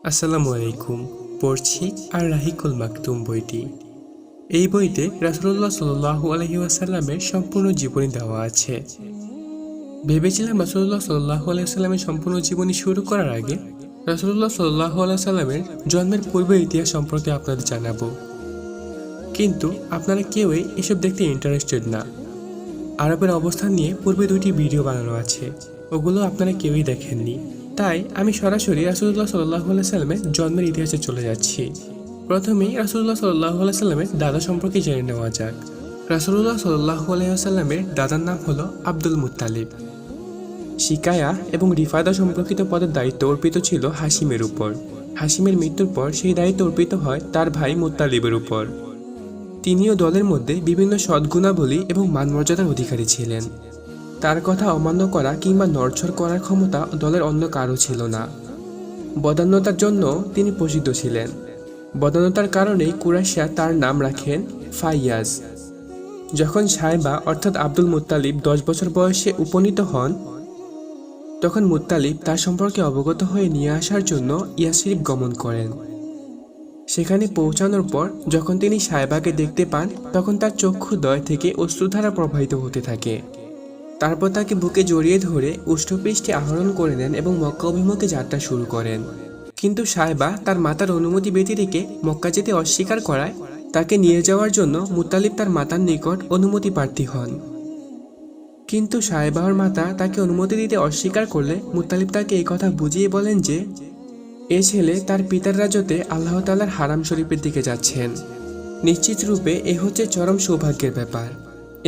আসসালামু আলাইকুম। পড়ছি আর রাহিকুল মাকতুম বইটি। এই বইতে রাসূলুল্লাহ সাল্লাল্লাহু আলাইহি ওয়াসাল্লামের সম্পূর্ণ জীবনী দেওয়া আছে। ভেবেছিলাম রাসূলুল্লাহ সাল্লাল্লাহু আলাইহি ওয়াসাল্লামের সম্পূর্ণ জীবনী শুরু করার আগে রাসূলুল্লাহ সাল্লাল্লাহু আলাইহি ওয়াসাল্লামের জন্মের পূর্বের ইতিহাস সম্পর্কে আপনাদের জানাবো, কিন্তু আপনারা কেউই এসব দেখতে ইন্টারেস্টেড না। আরবের অবস্থান নিয়ে পূর্বে 2টি ভিডিও বানানো আছে, ওগুলো আপনারা কেউই দেখেননি। তাই আমি সরাসরি রাসূলুল্লাহ সাল্লাল্লাহু আলাইহি সাল্লামের জন্মের ইতিহাসে চলে যাচ্ছি। প্রথমেই রাসূলুল্লাহ সাল্লাল্লাহু আলাইহি সাল্লামের দাদা সম্পর্কে জেনে নেওয়া যাক। রাসূলুল্লাহ সাল্লাল্লাহু আলাইহি সাল্লামের দাদার নাম হলো আব্দুল মুত্তালিব। শিকায়া এবং রিফাদা সম্পর্কিত পদের দায়িত্ব অর্পিত ছিল হাশিমের উপর। হাশিমের মৃত্যুর পর সেই দায়িত্ব অর্পিত হয় তার ভাই মুত্তালিবের উপর। তিনিও দলের মধ্যে বিভিন্ন সদ্গুণাবলী এবং মানমর্যাদার অধিকারী ছিলেন। তার কথা অমান্য করা কিংবা নড়ছড় করার ক্ষমতা দলের অন্য কারো ছিল না। বদান্যতার জন্য তিনি প্রসিদ্ধ ছিলেন। বদান্যতার কারণেই কুরাইশরা তার নাম রাখেন ফাইয়াজ। যখন সায়বা অর্থাৎ আব্দুল মুত্তালিব 10 বছর বয়সে উপনীত হন, তখন মুত্তালিব তার সম্পর্কে অবগত হয়ে নিয়ে আসার জন্য ইয়াসরিব গমন করেন। সেখানে পৌঁছানোর পর যখন তিনি সায়বাকে দেখতে পান, তখন তার চক্ষুদ্বয় থেকে অশ্রুধারা প্রবাহিত হতে থাকে। তারপর তাকে বুকে জড়িয়ে ধরে উষ্ঠপৃষ্ঠে আহরণ করে নেন এবং মক্কা অভিমুখে যাত্রা শুরু করেন। কিন্তু সায়বা তার মাতার অনুমতি ব্যতি রেখে মক্কা যেতে অস্বীকার করায় তাকে নিয়ে যাওয়ার জন্য মুত্তালিব তার মাতার নিকট অনুমতি প্রার্থী হন। কিন্তু সায়বাহর মাতা তাকে অনুমতি দিতে অস্বীকার করলে মুত্তালিব তাকে এই কথা বুঝিয়ে বলেন যে এ ছেলে তার পিতার রাজত্বে আল্লাহ তাআলার হারাম শরীফের দিকে যাচ্ছেন। নিশ্চিত রূপে এ হচ্ছে চরম সৌভাগ্যের ব্যাপার।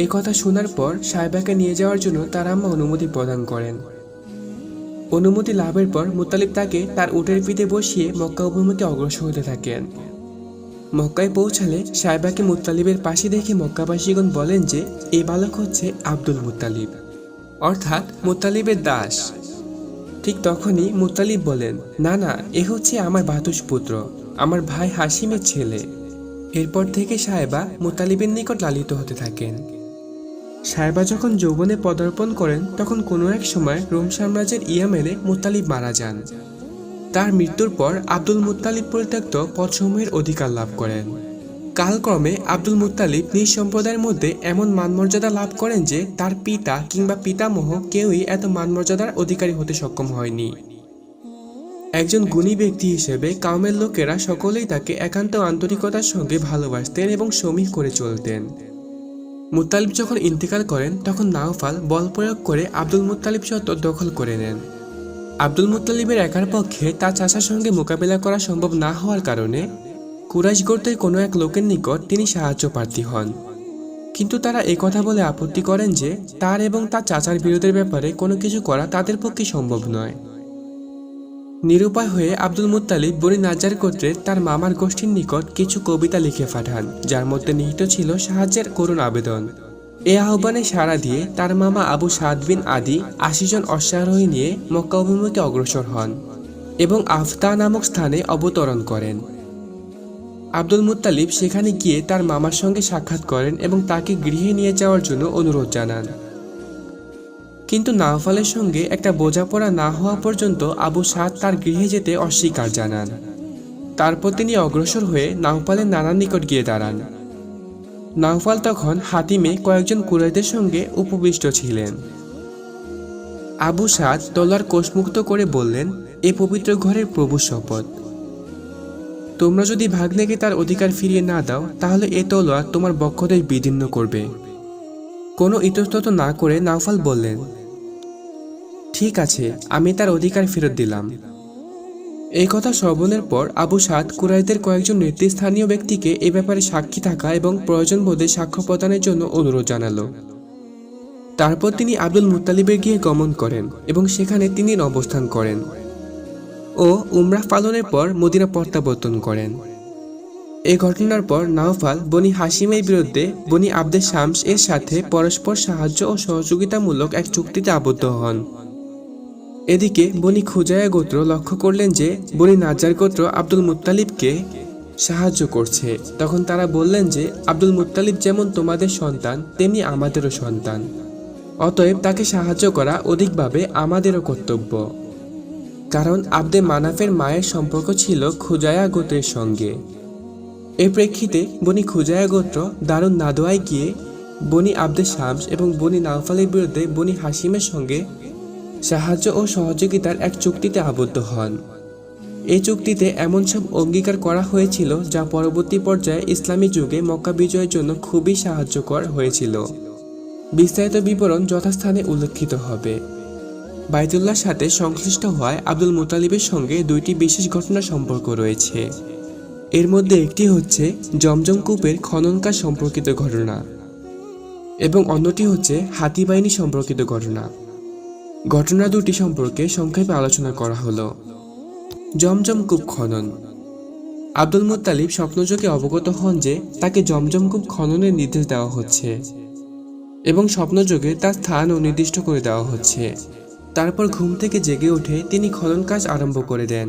এই কথা শোনার পর সায়বাকে নিয়ে যাওয়ার জন্য তার আম্মা অনুমতি প্রদান করেন। অনুমতি লাভের পর মুত্তালিব তাকে তার উটের পিঠে বসিয়ে মক্কা অভিমুখে অগ্রসর হতে থাকেন। মক্কায় পৌঁছালে সায়বাকে মুত্তালিবের পাশে দেখে মক্কাবাসীগণ বলেন যে এই বালক হচ্ছে আব্দুল মুত্তালিব, অর্থাৎ মুত্তালিবের দাস। ঠিক তখনই মুত্তালিব বলেন, না না, এ হচ্ছে আমার ভ্রাতুষ্পুত্র, আমার ভাই হাশিমের ছেলে। এরপর থেকে সায়বা মুত্তালিবের নিকট লালিত হতে থাকেন। সায়বা যখন যৌবনে পদার্পণ করেন, তখন কোনো এক সময় রোম সাম্রাজ্যের ইয়ামেনে মুত্তালিব মারা যান। তার মৃত্যুর পর আব্দুল মুত্তালিব পরিত্যক্ত পদসমূহের অধিকার লাভ করেন। কালক্রমে আব্দুল মুত্তালিব নিজ সম্প্রদায়ের মধ্যে এমন মানমর্যাদা লাভ করেন যে তার পিতা কিংবা পিতামহ কেউই এত মানমর্যাদার অধিকারী হতে সক্ষম হয়নি। একজন গুণী ব্যক্তি হিসেবে কাউমের লোকেরা সকলেই তাকে একান্ত আন্তরিকতার সঙ্গে ভালোবাসতেন এবং সমীহ করে চলতেন। মুত্তালিব যখন ইন্তেকাল করেন, তখন নাওফাল বল প্রয়োগ করে আব্দুল মুত্তালিব চত্বর দখল করে নেন। আব্দুল মুত্তালিবের একার পক্ষে তার চাচার সঙ্গে মোকাবিলা করা সম্ভব না হওয়ার কারণে কুরাইশ গোত্রের কোনো এক লোকের নিকট তিনি সাহায্য প্রার্থী হন। কিন্তু তারা কথা বলে আপত্তি করেন যে তার এবং তার চাচার বিরোধের ব্যাপারে কোনো কিছু করা তাদের পক্ষে সম্ভব নয়। নিরুপায় হয়ে আব্দুল মুত্তালিব বনি নাজ্জার গোত্রের তার মামার গোষ্ঠীর নিকট কিছু কবিতা লিখে পাঠান, যার মধ্যে নিহিত ছিল সাহায্যের করুণ আবেদন। এ আহ্বানে সাড়া দিয়ে তার মামা আবু সাদ বিন আদি 80 জন অশ্বারোহী নিয়ে মক্কা অভিমুখে অগ্রসর হন এবং আফতা নামক স্থানে অবতরণ করেন। আব্দুল মুত্তালিব সেখানে গিয়ে তার মামার সঙ্গে সাক্ষাৎ করেন এবং তাকে গৃহে নিয়ে যাওয়ার জন্য অনুরোধ জানান। কিন্তু নাওফালের সঙ্গে একটা বোঝাপড়া না হওয়া পর্যন্ত আবু সাদ তার গৃহে যেতে অস্বীকার জানান। তারপর তিনি অগ্রসর হয়ে নাওফালের নানার নিকট গিয়ে দাঁড়ান। নাওফাল তখন হাতিমে কয়েকজন কুরাইশদের সঙ্গে উপবিষ্ট ছিলেন। আবু সাদ তলোয়ার কোষমুক্ত করে বললেন, এ পবিত্র ঘরের প্রভুর শপথ, তোমরা যদি ভাগ্নেকে তার অধিকার ফিরিয়ে না দাও, তাহলে এ তলোয়ার তোমার বক্ষদেশ বিদীর্ণ করবে। কোনো ইতস্তত না করে নাওফাল বললেন, ঠিক আছে, আমি তার অধিকার ফেরত দিলাম। এই কথা শ্রবণের পর আবু সাদ কুরাইশদের কয়েকজন নেতৃস্থানীয় ব্যক্তিকে এ ব্যাপারে সাক্ষী থাকা এবং প্রয়োজন বোধে সাক্ষ্য প্রদানের জন্য অনুরোধ জানালো। তারপর তিনি আব্দুল মুত্তালিবের গিয়ে গমন করেন এবং সেখানে তিনি অবস্থান করেন ও উমরাহ পালনের পর মদিনা প্রত্যাবর্তন করেন। এই ঘটনার পর নাওফাল বনি হাশিমের বিরুদ্ধে বনি আব্দে শামস এর সাথে পরস্পর সাহায্য ও সহযোগিতামূলক এক চুক্তিতে আবদ্ধ হন। এদিকে বনি খুজায়া গোত্র লক্ষ্য করলেন যে বনি নাজ্জার গোত্র আব্দুল মুত্তালিবকে সাহায্য করছে। তখন তারা বললেন যে আব্দুল মুত্তালিব যেমন তোমাদের সন্তান, তেমনি আমাদেরও সন্তান, অতএব তাকে সাহায্য করা অধিকভাবে আমাদেরও কর্তব্য। কারণ আব্দে মানাফের মায়ের সম্পর্ক ছিল খুজায়া গোত্রের সঙ্গে। এর প্রেক্ষিতে বনি খুজায়া গোত্র দারুন নাদোয়ায় গিয়ে বনি আব্দে শামস এবং বনি নাওফালের বিরুদ্ধে বনি হাসিমের সঙ্গে সাহায্য ও সহযোগিতার এক চুক্তিতে আবদ্ধ হন। এই চুক্তিতে এমন সব অঙ্গীকার করা হয়েছিল যা পরবর্তী পর্যায়ে ইসলামী যুগে মক্কা বিজয়ের জন্য খুবই সাহায্যকর হয়েছিল। বিস্তারিত বিবরণ যথাস্থানে উল্লেখিত হবে। বাইতুল্লাহর সাথে সংশ্লিষ্ট হওয়ায় আব্দুল মুতালিবের সঙ্গে দুইটি বিশেষ ঘটনার সম্পর্ক রয়েছে। এর মধ্যে একটি হচ্ছে জমজম কূপের খনন কাজ সম্পর্কিত ঘটনা এবং অন্যটি হচ্ছে হাতি বাহিনী সম্পর্কিত ঘটনা। ঘটনা দুটি সম্পর্কে সংক্ষেপে আলোচনা করা হলো। জমজম কূপ খনন। আব্দুল মুত্তালিব স্বপ্নযোগে অবগত হন যে তাকে জমজম কূপ খননের নির্দেশ দেওয়া হচ্ছে এবং স্বপ্নযোগে তার স্থানও নির্দিষ্ট করে দেওয়া হচ্ছে। তারপর ঘুম থেকে জেগে উঠে তিনি খনন কাজ আরম্ভ করে দেন।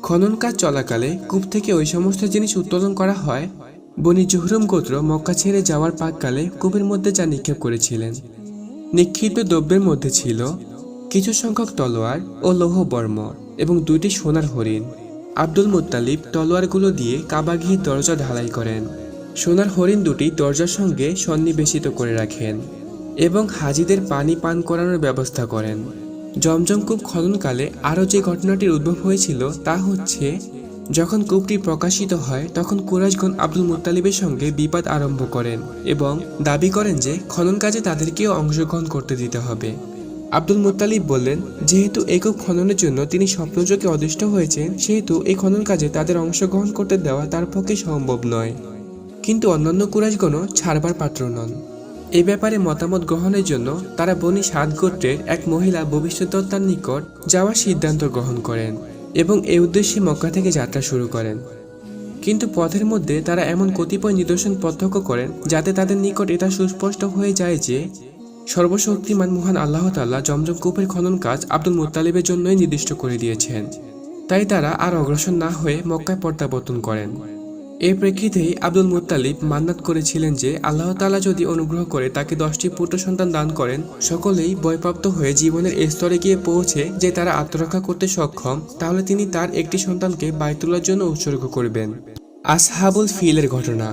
খনন কাজ চলাকালে কূপ থেকে ওই সমস্ত জিনিস উত্তোলন করা হয় বনি জুহরুম গোত্র মক্কা ছেড়ে যাওয়ার পাককালে কূপের মধ্যে যা নিক্ষেপ করেছিলেন। নিক্ষিপ্ত দ্রব্যের মধ্যে ছিল কিছু সংখ্যক তলোয়ার ও লৌহ বর্ম এবং দুইটি সোনার হরিণ। আব্দুল মুত্তালিব তলোয়ারগুলো দিয়ে কাবাগৃহের দরজা ঢালাই করেন। সোনার হরিণ দুটি দরজার সঙ্গে সন্নিবেশিত করে রাখেন এবং হাজিদের পানি পান করানোর ব্যবস্থা করেন। জমজম কূপ খননকালে আরও যে ঘটনাটির উদ্ভব হয়েছিল তা হচ্ছে, যখন কূপটি প্রকাশিত হয় তখন কুরাইশগণ আব্দুল মুত্তালিবের সঙ্গে বিবাদ আরম্ভ করেন এবং দাবি করেন যে খনন কাজে তাদেরকেও অংশগ্রহণ করতে দিতে হবে। আব্দুল মুত্তালিব বললেন, যেহেতু এই কূপ খননের জন্য তিনি স্বপ্নযোগে অদৃষ্ট হয়েছেন, সেহেতু এই খনন কাজে তাদের অংশগ্রহণ করতে দেওয়া তার পক্ষে সম্ভব নয়। কিন্তু অন্যান্য কুরাইশগণও ছাড়বার পাত্র নন। এ ব্যাপারে মতামত গ্রহণের জন্য তারা বনি সাদ গোত্রের এক মহিলা ভবিষ্যদ্বক্তার নিকট যাওয়ার সিদ্ধান্ত গ্রহণ করেন এবং এ উদ্দেশ্যে মক্কা থেকে যাত্রা শুরু করেন। কিন্তু পথের মধ্যে তারা এমন কতিপয় নিদর্শন প্রত্যক্ষ করেন যাতে তাদের নিকট এটা সুস্পষ্ট হয়ে যায় যে সর্বশক্তিমান মহান আল্লাহ তাআলা জমজম কূপের খনন কাজ আব্দুল মুত্তালিবের জন্যই নির্দিষ্ট করে দিয়েছেন। তাই তারা আর অগ্রসর না হয়ে মক্কায় প্রত্যাবর্তন করেন। এর প্রেক্ষিতেই আব্দুল মুত্তালিব মান্নাত করেছিলেন যে আল্লাহ তাআলা যদি অনুগ্রহ করে তাকে 10টি পুত্র সন্তান দান করেন, সকলেই ভয়প্রাপ্ত হয়ে জীবনের এই স্তরে গিয়ে পৌঁছে যে তারা আত্মরক্ষা করতে সক্ষম, তাহলে তিনি তার একটি সন্তানকে বাইতুল্লাহর জন্য উৎসর্গ করবেন। আসহাবুল ফিলের ঘটনা।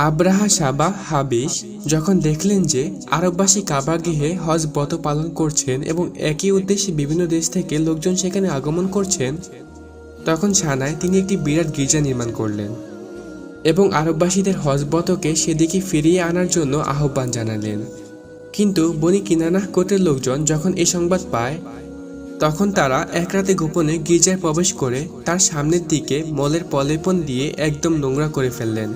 আব্রাহা সাবাহ হাবিশ যখন দেখলেন যে আরববাসী কাবাগৃহে হজ ব্রত পালন করছেন এবং একই উদ্দেশ্যে বিভিন্ন দেশ থেকে লোকজন সেখানে আগমন করছেন, তখন সানায় তিনি একটি বিরাট গির্জা নির্মাণ করলেন এবং আরববাসীদের হজ ব্রতকে সেদিকে ফিরিয়ে আনার জন্য আহ্বান জানালেন। কিন্তু বনি কিনানাহ গোত্রের লোকজন যখন এই সংবাদ পায়, তখন তারা এক রাতে গোপনে গির্জায় প্রবেশ করে তার সামনের দিকে মলের প্রলেপন দিয়ে একদম নোংরা করে ফেললেন।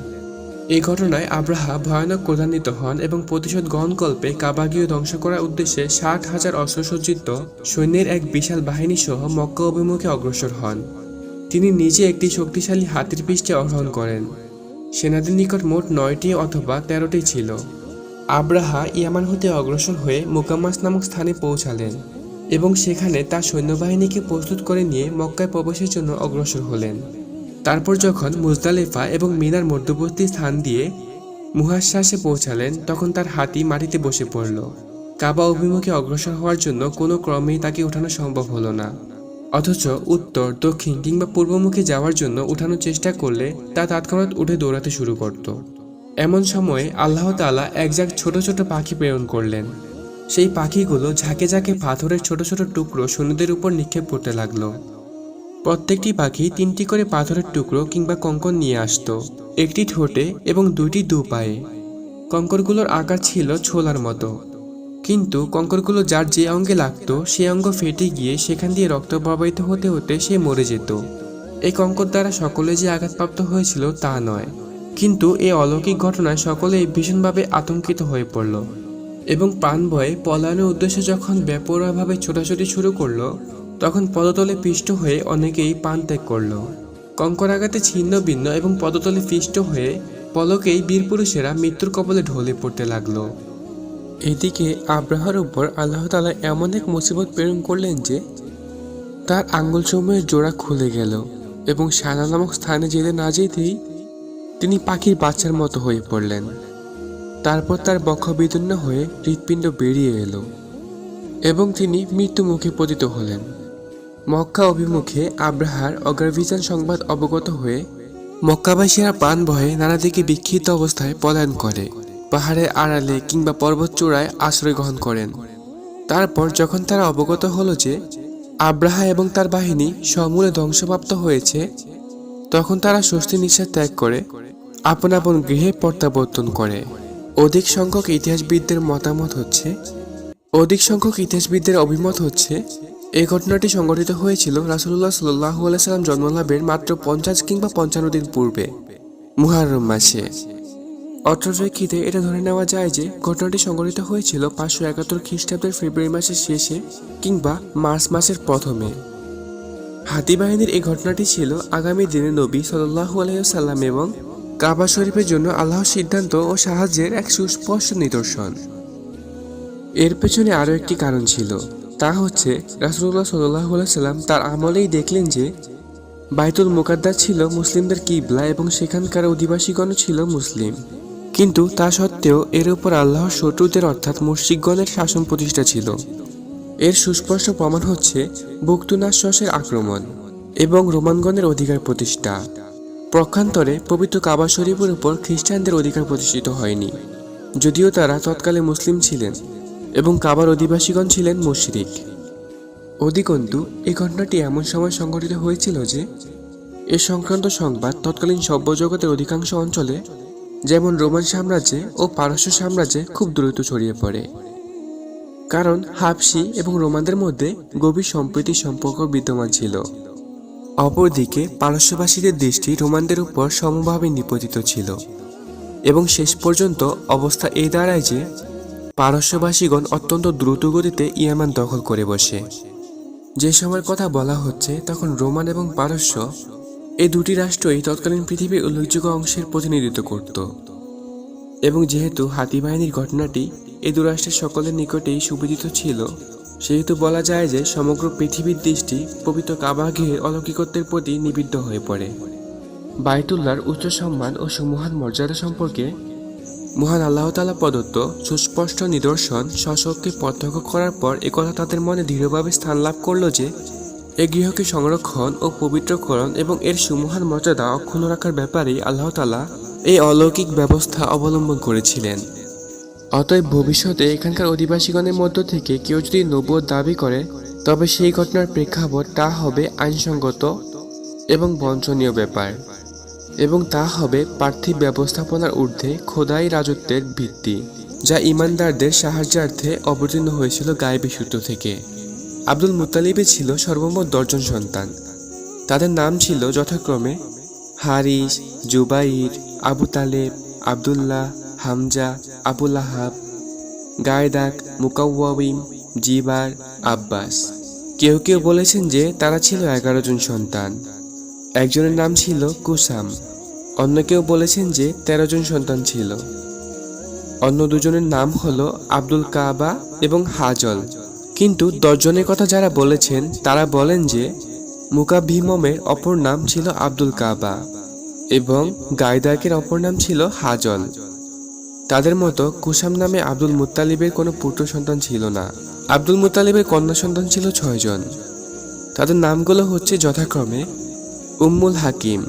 এই ঘটনায় আব্রাহা ভয়ানক ক্রোধান্বিত হন এবং প্রতিশোধ গ্রহণকল্পে কাবাগৃহ ধ্বংস করার উদ্দেশ্যে 60,000 অস্ত্রসজ্জিত সৈন্যের এক বিশাল বাহিনী সহ মক্কা অভিমুখে অগ্রসর হন। তিনি নিজে একটি শক্তিশালী হাতির পিষ্টে আরোহণ করেন। সেনাদের নিকট মোট 9টি অথবা 13টি ছিল। আব্রাহা ইয়ামান হতে অগ্রসর হয়ে মুকাম্মাস নামক স্থানে পৌঁছালেন এবং সেখানে তার সৈন্যবাহিনীকে প্রস্তুত করে নিয়ে মক্কায় প্রবেশের জন্য অগ্রসর হলেন। তারপর যখন মুজদালিফা এবং মিনার মধ্যবর্তী স্থান দিয়ে মুহাসসাসে পৌঁছালেন, তখন তার হাতি মাটিতে বসে পড়ল। কাবা অভিমুখে অগ্রসর হওয়ার জন্য কোনো ক্রমেই তাকে উঠানো সম্ভব হলো না। অথচ উত্তর, দক্ষিণ কিংবা পূর্বমুখে যাওয়ার জন্য উঠানোর চেষ্টা করলে তা তৎক্ষণাৎ উঠে দৌড়াতে শুরু করত। এমন সময়ে আল্লাহ তাআলা একঝাঁক ছোট ছোট পাখি প্রেরণ করলেন। সেই পাখিগুলো ঝাঁকে ঝাঁকে পাথরের ছোট ছোট টুকরো সৈন্যদের উপর নিক্ষেপ করতে লাগলো। প্রত্যেকটি পাখি 3টি করে পাথরের টুকরো কিংবা কঙ্কর নিয়ে আসতো, একটি ঠোঁটে এবং 2টি দু পায়ে। কঙ্করগুলোর আকার ছিল ছোলার মতো, কিন্তু কঙ্করগুলো যার যে অঙ্গে লাগতো সে অঙ্গ ফেটে গিয়ে সেখান দিয়ে রক্ত প্রবাহিত হতে হতে সে মরে যেত। এই কঙ্কর দ্বারা সকলে যে আঘাতপ্রাপ্ত হয়েছিল তা নয়, কিন্তু এই অলৌকিক ঘটনায় সকলেই ভীষণভাবে আতঙ্কিত হয়ে পড়ল এবং প্রাণ ভয়ে পলায়নের উদ্দেশ্যে যখন বেপরোয়াভাবে ছোটাছুটি শুরু করলো, তখন পদতলে পিষ্ট হয়ে অনেকেই প্রাণ ত্যাগ করল। কঙ্কর আঘাতে ছিন্ন ভিন্ন এবং পদতলে পিষ্ট হয়ে পলকেই বীরপুরুষেরা মৃত্যুর কবলে ঢলে পড়তে লাগলো। এদিকে আব্রাহার উপর আল্লাহ তাআলা এমন এক মুসিবত প্রেরণ করলেন যে তার আঙ্গুলসমূহের জোড়া খুলে গেল এবং সানা নামক স্থানে যেতে না যেতেই তিনি পাখির বাচ্চার মতো হয়ে পড়লেন। তারপর তার বক্ষ বিদীর্ণ হয়ে হৃৎপিণ্ড বেরিয়ে এলো এবং তিনি মৃত্যু মুখে পতিত হলেন। মক্কা অভিমুখে আব্রাহার অগ্রভিযান সংবাদ অবগত হয়ে মক্কাবাসীরা প্রাণ ভয়ে নানা দিকে বিক্ষিপ্ত অবস্থায় পলায়ন করে, পাহাড়ের আড়ালে কিংবা পর্বত চূড়ায় আশ্রয় গ্রহণ করেন। তারপর যখন তারা অবগত হলো যে আব্রাহা এবং তার বাহিনী সমূলে ধ্বংসপ্রাপ্ত হয়েছে, তখন তারা স্বস্তি নিঃশ্বাস ত্যাগ করে আপন আপন গৃহে প্রত্যাবর্তন করে। অধিক সংখ্যক ইতিহাসবিদদের অভিমত হচ্ছে এই ঘটনাটি সংঘটিত হয়েছিল রাসূলুল্লাহ সাল্লাল্লাহু আলাইহি সাল্লাম জন্মলাভের মাত্র 50 কিংবা 55 দিন পূর্বে, মুহররম মাসে। অত্রপ্রেক্ষিতে এটা ধরে নেওয়া যায় যে ঘটনাটি সংঘটিত হয়েছিল 571 খ্রিস্টাব্দের ফেব্রুয়ারি মাসের শেষে কিংবা মার্চ মাসের প্রথমে। হাতি বাহিনীর এই ঘটনাটি ছিল আগামী দিনে নবী সাল্লাল্লাহু আলাইহি সাল্লাম এবং কাবা শরীফের জন্য আল্লাহর সিদ্ধান্ত ও সাহায্যের এক সুস্পষ্ট নিদর্শন। এর পেছনে আরও একটি কারণ ছিল, তা হচ্ছে রাসূলুল্লাহ সাল্লাল্লাহু আলাইহি সাল্লাম তার আমলেই দেখলেন যে বাইতুল মুকাদ্দাস ছিল মুসলিমদের কিবলা এবং সেখানকার অধিবাসীগণও ছিল মুসলিম। কিন্তু তা সত্ত্বেও এর উপর আল্লাহর শত্রুদের অর্থাৎ মুশরিকগণের শাসন প্রতিষ্ঠা ছিল। এর সুস্পষ্ট প্রমাণ হচ্ছে বুকতুনাসসের আক্রমণ এবং রোমানগণের অধিকার প্রতিষ্ঠা। পক্ষান্তরে পবিত্র কাবা শরীফের উপর খ্রিস্টানদের অধিকার প্রতিষ্ঠিত হয়নি, যদিও তারা তৎকালে মুসলিম ছিলেন এবং কাবার অধিবাসীগণ ছিলেন মুশরিক। অধিকন্তু এই ঘটনাটি এমন সময় সংঘটিত হয়েছিল যে এ সংক্রান্ত সংবাদ তৎকালীন সভ্য জগতের অধিকাংশ অঞ্চলে, যেমন রোমান সাম্রাজ্যে ও পারস্য সাম্রাজ্যে খুব দ্রুত ছড়িয়ে পড়ে। কারণ হাবশি এবং রোমানদের মধ্যে গভীর সম্প্রীতির সম্পর্ক বিদ্যমান ছিল। অপরদিকে পারস্যবাসীদের দৃষ্টি রোমানদের উপর সমভাবে নিপতিত ছিল এবং শেষ পর্যন্ত অবস্থা এই দাঁড়ায় যে পারস্যবাসীগণ অত্যন্ত দ্রুত গতিতে ইয়ামান দখল করে বসে। যে সময়ের কথা বলা হচ্ছে তখন রোমান এবং পারস্য এই দুটি রাষ্ট্রই তৎকালীন পৃথিবীর উল্লেখযোগ্য অংশের প্রতিনিধিত্ব করত। এবং যেহেতু হাতি বাহিনীর ঘটনাটি এই দু রাষ্ট্রের সকলের নিকটেই সুবিদিত ছিল, সেহেতু বলা যায় যে সমগ্র পৃথিবীর দৃষ্টি পবিত্র কাবা গৃহের অলৌকিকত্বের প্রতি নিবিদ্ধ হয়ে পড়ে। বাইতুল্লাহর উচ্চ সম্মান ও সুমহান মর্যাদা সম্পর্কে মহান আল্লাহ তাআলা প্রদত্ত সুস্পষ্ট নিদর্শন স্বচক্ষে প্রত্যক্ষ করার পর একথা তাদের মনে দৃঢ়ভাবে স্থান লাভ করল যে এই গৃহকে সংরক্ষণ ও পবিত্রকরণ এবং এর সুমহান মর্যাদা অক্ষুণ্ণ রাখার ব্যাপারেই আল্লাহ তাআলা এই অলৌকিক ব্যবস্থা অবলম্বন করেছিলেন। অতএব ভবিষ্যতে এখানকার অধিবাসীগণের মধ্য থেকে কেউ যদি নবুয়ত দাবি করে, তবে সেই ঘটনার প্রেক্ষাপট তা হবে আইনসঙ্গত এবং বঞ্চনীয় ব্যাপার, এবং তা হবে পার্থিব ব্যবস্থাপনার ঊর্ধ্বে খোদাই রাজত্বের ভিত্তি, যা ঈমানদারদের সাহায্যার্থে অবতীর্ণ হয়েছিল গায়েবী সূত্র থেকে। আব্দুল মুত্তালিবের ছিল সর্বমোট 10 জন সন্তান। তাদের নাম ছিল যথাক্রমে হারিস, জুবাইর, আবু তালেব, আবদুল্লাহ, হামজা, আবু লাহাব, গায়দাক, মুকাওয়াবিম, জিবার, আব্বাস। কেউ কেউ বলেছেন যে তারা ছিল 11 জন সন্তান। একজনের নাম ছিল কুসাম। অন্য কেউ বলেছেন যে 13 জন সন্তান ছিল। অন্য দুজনের নাম হলো আব্দুল কাবা এবং হাজল। কিন্তু 10 জনের কথা যারা বলেছেন তারা বলেন যে মুকাভীমের অপর নাম ছিল আব্দুল কাবা এবং গায়দাকের অপর নাম ছিল হাজল। তাদের মতো কুসাম নামে আব্দুল মুত্তালিবের কোনো পুত্র সন্তান ছিল না। আব্দুল মুত্তালিবের কন্যা সন্তান ছিল 6 জন। তাদের নামগুলো হচ্ছে যথাক্রমে উম্মুল হাকিম,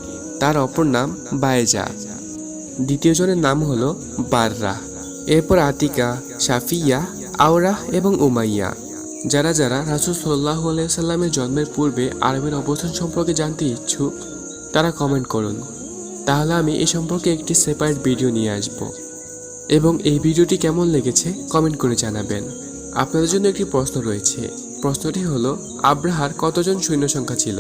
তার অপর নাম বায়েজা, দ্বিতীয় জনের নাম হলো বাররা, এরপর আতিকা, সাফিয়া, আওরাহ এবং উমাইয়া। যারা যারা রাসূল সাল্লাল্লাহু আলাইহি সাল্লামের জন্মের পূর্বে আরবের অবস্থান সম্পর্কে জানতে ইচ্ছুক তারা কমেন্ট করুন, তাহলে আমি এ সম্পর্কে একটি সেপারেট ভিডিও নিয়ে আসব। এবং এই ভিডিওটি কেমন লেগেছে কমেন্ট করে জানাবেন। আপনাদের জন্য একটি প্রশ্ন রয়েছে। প্রশ্নটি হলো, আব্রাহার কতজন সৈন্য সংখ্যা ছিল?